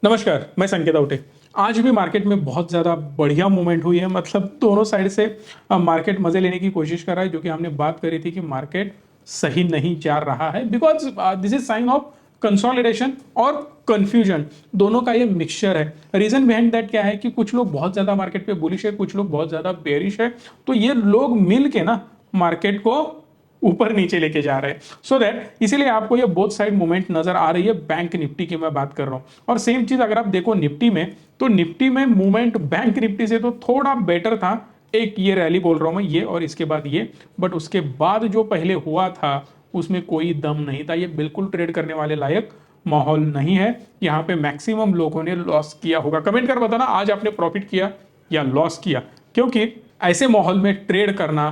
नमस्कार, मैं संकेत आवटे। आज भी मार्केट में बहुत ज़्यादा बढ़िया मूवमेंट हुई है, मतलब दोनों साइड से मार्केट मज़े लेने की कोशिश कर रहा है, जो कि हमने बात करी थी कि मार्केट सही नहीं जा रहा है because this is sine of consolidation और कन्फ्यूजन, दोनों का ये मिक्सचर है। रीज़न बिहाइंड दैट क्या है कि कुछ लोग बहुत ज़्यादा मार्केट पे बुलिश है, कुछ लोग बहुत ज़्यादा बेयरिश है, तो ये लोग मिल के ना मार्केट को ऊपर नीचे लेके जा रहे हैं। सो दैट इसीलिए आपको ये बोथ साइड मूवमेंट नजर आ रही है। बैंक निफ्टी की मैं बात कर रहा हूं, और सेम चीज अगर आप देखो निफ्टी में, तो निफ्टी में मूवमेंट बैंक निफ्टी से तो थोड़ा बेटर था। एक ये रैली बोल रहा हूं मैं, ये और इसके बाद ये, बट उसके बाद जो पहले हुआ था उसमें कोई दम नहीं था। ये बिल्कुल ट्रेड करने वाले लायक माहौल नहीं है। यहाँ पे मैक्सिमम लोगों ने लॉस किया होगा। कमेंट कर बताना आज आपने प्रॉफिट किया या लॉस किया, क्योंकि ऐसे माहौल में ट्रेड करना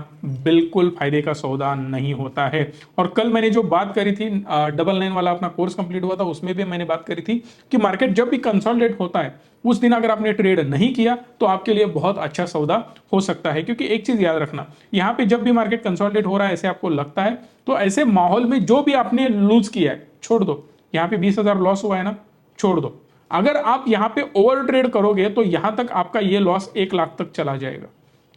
बिल्कुल फायदे का सौदा नहीं होता है। और कल मैंने जो बात करी थी, 99 वाला अपना कोर्स कंप्लीट हुआ था, उसमें भी मैंने बात करी थी कि मार्केट जब भी कंसोलिडेट होता है उस दिन अगर आपने ट्रेड नहीं किया तो आपके लिए बहुत अच्छा सौदा हो सकता है। क्योंकि एक चीज याद रखना, यहाँ पे जब भी मार्केट कंसोलिडेट हो रहा है ऐसे आपको लगता है, तो ऐसे माहौल में जो भी आपने लूज किया है छोड़ दो। यहाँ पे 20,000 लॉस हुआ है ना, छोड़ दो। अगर आप यहाँ पे ओवर ट्रेड करोगे तो यहां तक आपका ये लॉस 1 लाख तक चला जाएगा।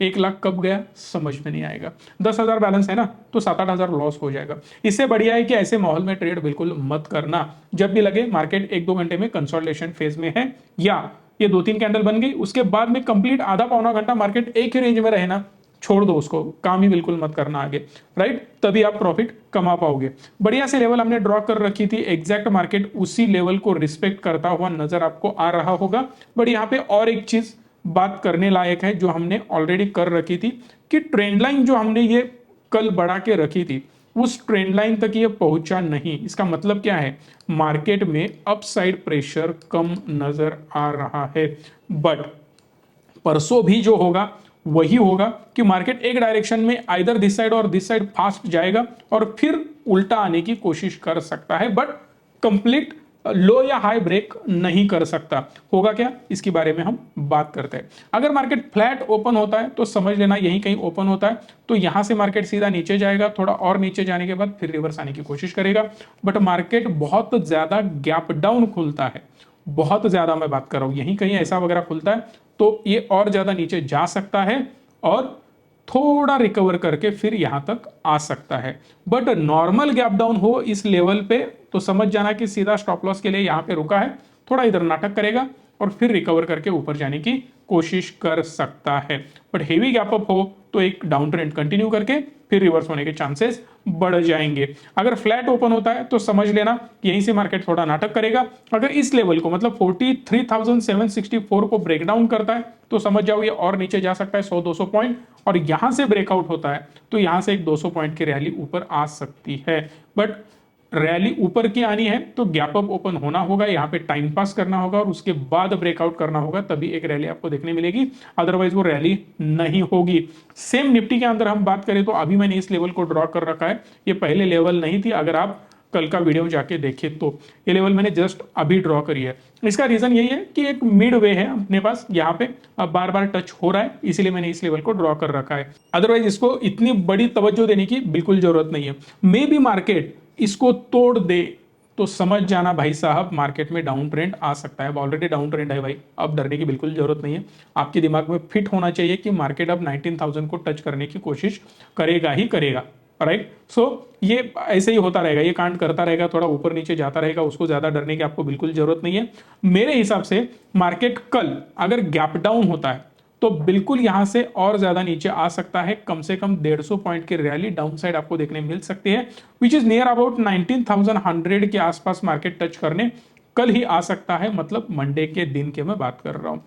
1 लाख कब गया समझ में नहीं आएगा। 10,000 बैलेंस है ना, तो 7-8 हजार लॉस हो जाएगा। इससे बढ़िया है कि ऐसे माहौल में ट्रेड बिल्कुल मत करना। जब भी लगे मार्केट 1-2 घंटे में कंसोलिडेशन फेज में है, या ये 2-3 कैंडल बन गई उसके बाद में कंप्लीट आधा पौना घंटा मार्केट एक ही रेंज में रहे ना, छोड़ दो उसको, काम ही बिल्कुल मत करना आगे। राइट, तभी आप प्रॉफिट कमा पाओगे। बढ़िया से लेवल हमने ड्रॉ कर रखी थी, एग्जैक्ट मार्केट उसी लेवल को रिस्पेक्ट करता हुआ नजर आपको आ रहा होगा। बट यहाँ पे और एक चीज बात करने लायक है जो हमने ऑलरेडी कर रखी थी, कि ट्रेंड लाइन जो हमने ये कल बढ़ा के रखी थी उस ट्रेंड लाइन तक ये पहुंचा नहीं। इसका मतलब क्या है, मार्केट में अपसाइड प्रेशर कम नजर आ रहा है। बट परसों भी जो होगा वही होगा कि मार्केट एक डायरेक्शन में आइदर दिस साइड और दिस साइड फास्ट जाएगा और फिर उल्टा आने की कोशिश कर सकता है, बट कंप्लीट लो या हाई ब्रेक नहीं कर सकता। होगा क्या, इसके बारे में हम बात करते हैं। अगर मार्केट फ्लैट ओपन होता है तो समझ लेना यहीं कहीं ओपन होता है, तो यहां से मार्केट सीधा नीचे जाएगा, थोड़ा और नीचे जाने के बाद फिर रिवर्स आने की कोशिश करेगा। बट मार्केट बहुत ज्यादा गैप डाउन खुलता है, बहुत ज्यादा मैं बात कर रहा हूं, यहीं कहीं ऐसा वगैरह खुलता है तो ये और ज्यादा नीचे जा सकता है और थोड़ा रिकवर करके फिर यहां तक आ सकता है। बट नॉर्मल गैप डाउन हो इस लेवल पे तो समझ जाना कि सीधा स्टॉप लॉस के लिए यहां पे रुका है, थोड़ा इधर नाटक करेगा और फिर रिकवर करके ऊपर जाने की कोशिश कर सकता है। बट हेवी गैप अप हो तो एक डाउन ट्रेंड कंटिन्यू करके फिर रिवर्स होने के चांसेस बढ़ जाएंगे। अगर फ्लैट ओपन होता है तो समझ लेना यहीं से मार्केट थोड़ा नाटक करेगा। अगर इस लेवल को मतलब 43,764 को ब्रेक डाउन करता है तो समझ जाओ ये और नीचे जा सकता है 100-200 पॉइंट, और यहां से ब्रेकआउट होता है तो यहां से एक 200 पॉइंट की रैली ऊपर आ सकती है। बट रैली ऊपर की आनी है तो गैप अप ओपन होना होगा, यहाँ पे टाइम पास करना होगा और उसके बाद ब्रेकआउट करना होगा, तभी एक रैली आपको देखने मिलेगी, अदरवाइज वो रैली नहीं होगी। सेम निफ्टी के अंदर हम बात करें तो अभी मैंने इस लेवल को ड्रॉ कर रखा है, ये पहले लेवल नहीं थी। अगर आप कल का वीडियो जाके देखें तो ये लेवल मैंने जस्ट अभी ड्रॉ करी है। इसका रीजन यही है कि एक मिड वे है अपने पास, यहाँ पे बार बार टच हो रहा है, इसीलिए मैंने इस लेवल को ड्रॉ कर रखा है। अदरवाइज इसको इतनी बड़ी तवज्जो देने की बिल्कुल जरूरत नहीं है। मे बी मार्केट इसको तोड़ दे तो समझ जाना भाई साहब मार्केट में डाउन ट्रेंड आ सकता है। ऑलरेडी डाउन ट्रेंड है भाई, अब डरने की बिल्कुल जरूरत नहीं है। आपके दिमाग में फिट होना चाहिए कि मार्केट अब 19,000 को टच करने की कोशिश करेगा ही करेगा। राइट, सो ये ऐसे ही होता रहेगा, ये कांड करता रहेगा, थोड़ा ऊपर नीचे जाता रहेगा, उसको ज्यादा डरने की आपको बिल्कुल जरूरत नहीं है। मेरे हिसाब से मार्केट कल अगर गैप डाउन होता है तो बिल्कुल यहां से और ज्यादा नीचे आ सकता है, कम से कम 150 पॉइंट की रैली डाउन साइड आपको देखने मिल सकती है, विच इज नियर अबाउट 19,100 के आसपास मार्केट टच करने कल ही आ सकता है। मतलब मंडे के दिन के मैं बात कर रहा हूं।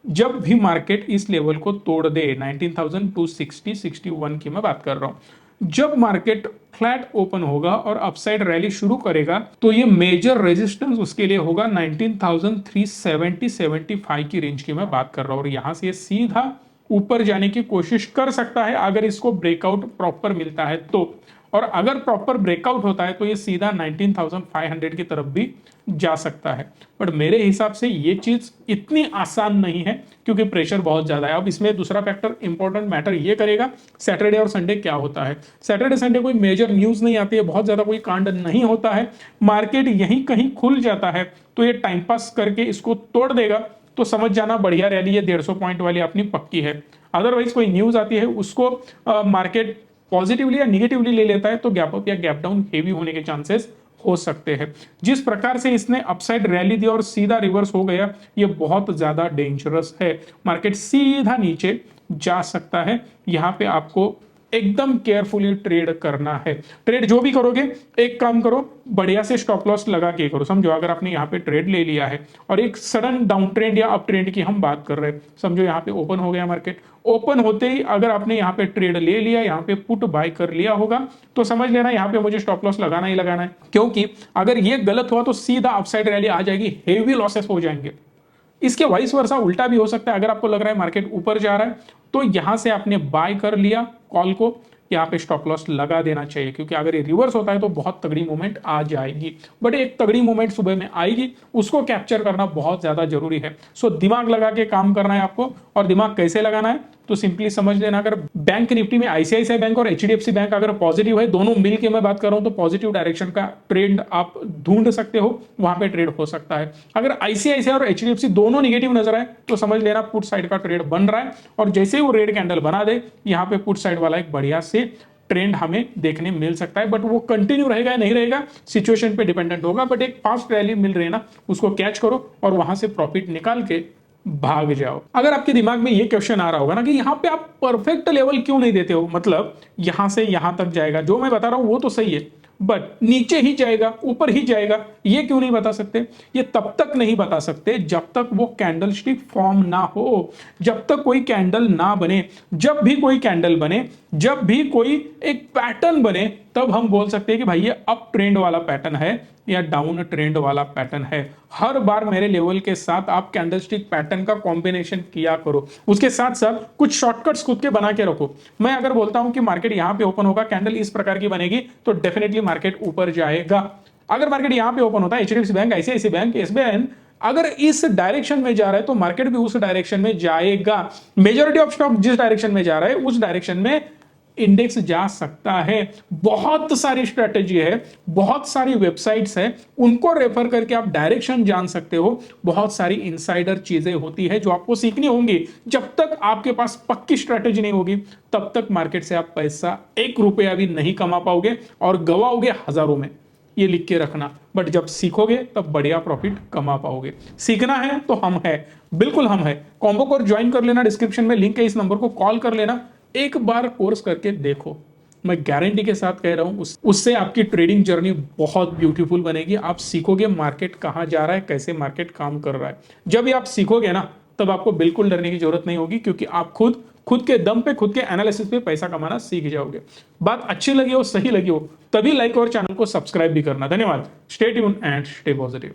जब भी मार्केट इस लेवल को तोड़ दे 19,260 61 की मैं बात कर रहा हूं, जब मार्केट फ्लैट ओपन होगा और अपसाइड रैली शुरू करेगा तो ये मेजर रेजिस्टेंस उसके लिए होगा 19,370 75 की रेंज की मैं बात कर रहा हूं, और यहां से ये सीधा ऊपर जाने की कोशिश कर सकता है अगर इसको ब्रेकआउट प्रॉपर मिलता है तो। और अगर प्रॉपर ब्रेकआउट होता है तो ये सीधा 19,500 की तरफ भी जा सकता है। बट मेरे हिसाब से ये चीज इतनी आसान नहीं है क्योंकि प्रेशर बहुत ज्यादा है। अब इसमें दूसरा फैक्टर इंपॉर्टेंट मैटर ये करेगा सैटरडे और संडे क्या होता है। सैटरडे संडे कोई मेजर न्यूज नहीं आती है, बहुत ज्यादा कोई कांड नहीं होता है, मार्केट यहीं कहीं खुल जाता है तो ये टाइम पास करके इसको तोड़ देगा तो समझ जाना बढ़िया रैली है, 150 पॉइंट वाली अपनी पक्की है। अदरवाइज कोई न्यूज आती है उसको मार्केट पॉजिटिवली या निगेटिवली ले लेता है तो गैप अप या गैप डाउन हेवी होने के चांसेस हो सकते हैं। जिस प्रकार से इसने अपसाइड रैली दी और सीधा रिवर्स हो गया, ये बहुत ज्यादा डेंजरस है। मार्केट सीधा नीचे जा सकता है, यहां पे आपको एकदम केयरफुली ट्रेड करना है। ट्रेड जो भी करोगे एक काम करो, बढ़िया से स्टॉप लॉस लगा के करो। समझो अगर आपने यहाँ पे ट्रेड ले लिया है और एक सडन डाउन ट्रेंड या अप ट्रेंड की हम बात कर रहे हैं, समझो यहाँ पे ओपन हो गया मार्केट, ओपन होते ही अगर आपने यहाँ पे ट्रेड ले लिया, यहाँ पे पुट बाय कर लिया होगा तो समझ लेना यहाँ पे मुझे स्टॉप लॉस लगाना ही लगाना है, क्योंकि अगर ये गलत हुआ तो सीधा अपसाइड रैली आ जाएगी, हेवी लॉसेस हो जाएंगे। इसके वाइस वर्सा उल्टा भी हो सकता है। अगर आपको लग रहा है मार्केट ऊपर जा रहा है तो यहां से आपने बाय कर लिया कॉल को, यहाँ पे स्टॉप लॉस लगा देना चाहिए, क्योंकि अगर ये रिवर्स होता है तो बहुत तगड़ी मूवमेंट आ जाएगी। बट एक तगड़ी मूवमेंट सुबह में आएगी, उसको कैप्चर करना बहुत ज्यादा जरूरी है। सो दिमाग लगा के काम करना है आपको। और दिमाग कैसे लगाना है तो सिंपली समझ लेना, अगर बैंक निफ्टी में आईसीआईसीआई बैंक और एचडीएफसी बैंक अगर पॉजिटिव है, दोनों मिलके मैं बात कर रहा हूं, तो पॉजिटिव डायरेक्शन का ट्रेंड आप ढूंढ सकते हो, वहां पे ट्रेड हो सकता है। अगर आईसीआईसीआई और एचडीएफसी दोनों निगेटिव नजर आए तो समझ लेना पुट साइड का ट्रेड बन रहा है, और जैसे ही वो रेड कैंडल बना दे यहाँ पे पुट साइड वाला एक बढ़िया से ट्रेंड हमें देखने मिल सकता है। बट वो कंटिन्यू रहेगा या नहीं रहेगा सिचुएशन पे डिपेंडेंट होगा। बट एक फास्ट रैली मिल रही है ना, उसको कैच करो और वहां से प्रॉफिट निकाल के भाग जाओ। अगर आपके दिमाग में ये क्वेश्चन आ रहा होगा ना कि यहाँ पे आप परफेक्ट लेवल क्यों नहीं देते हो, मतलब यहां से यहां तक जाएगा, जो मैं बता रहा हूं वो तो सही है, बट नीचे ही जाएगा ऊपर ही जाएगा, ये क्यों नहीं बता सकते? ये तब तक नहीं बता सकते जब तक वो कैंडल स्टिक फॉर्म ना हो, जब तक कोई कैंडल ना बने। जब भी कोई कैंडल बने, जब भी कोई एक पैटर्न बने, तब हम बोल सकते हैं कि भाई ये अप ट्रेंड वाला पैटर्न है या डाउन ट्रेंड वाला पैटर्न है। हर बार मेरे लेवल के साथ आप कैंडलस्टिक पैटर्न का कॉम्बिनेशन किया करो, उसके साथ साथ कुछ शॉर्टकट्स खुद के बना के रखो। मैं अगर बोलता हूं कि मार्केट यहां पे ओपन होगा, कैंडल इस प्रकार की बनेगी, तो डेफिनेटली मार्केट ऊपर जाएगा। अगर मार्केट यहां पे ओपन होता है, HDFC bank, ICICI bank, SBI अगर इस डायरेक्शन में जा रहा है तो मार्केट भी उस डायरेक्शन में जाएगा। मेजॉरिटी ऑफ स्टॉक जिस डायरेक्शन में जा रहा है उस डायरेक्शन में इंडेक्स जा सकता है। बहुत सारी स्ट्रेटेजी है, बहुत सारी वेबसाइट्स है, उनको रेफर करके आप डायरेक्शन जान सकते हो। बहुत सारी इनसाइडर चीजें होती है जो आपको सीखनी होंगी। जब तक आपके पास पक्की स्ट्रेटेजी नहीं होगी तब तक मार्केट से आप पैसा 1 रुपया भी नहीं कमा पाओगे और गवाओगे हजारों में, ये लिख के रखना। बट जब सीखोगे तब बढ़िया प्रॉफिट कमा पाओगे। सीखना है तो हम है, बिल्कुल हम है। कॉम्बो कोर्स ज्वाइन कर लेना, डिस्क्रिप्शन में लिंक है, इस नंबर को कॉल कर लेना, एक बार कोर्स करके देखो। मैं गारंटी के साथ कह रहा हूं उससे आपकी ट्रेडिंग जर्नी बहुत ब्यूटीफुल बनेगी। आप सीखोगे मार्केट कहां जा रहा है, कैसे मार्केट काम कर रहा है। जब भी आप सीखोगे ना तब आपको बिल्कुल डरने की जरूरत नहीं होगी, क्योंकि आप खुद के दम पे, खुद के एनालिसिस पे पैसा कमाना सीख जाओगे। बात अच्छी लगी हो, सही लगी हो, तभी लाइक और चैनल को सब्सक्राइब भी करना। धन्यवाद। Stay tune and stay positive.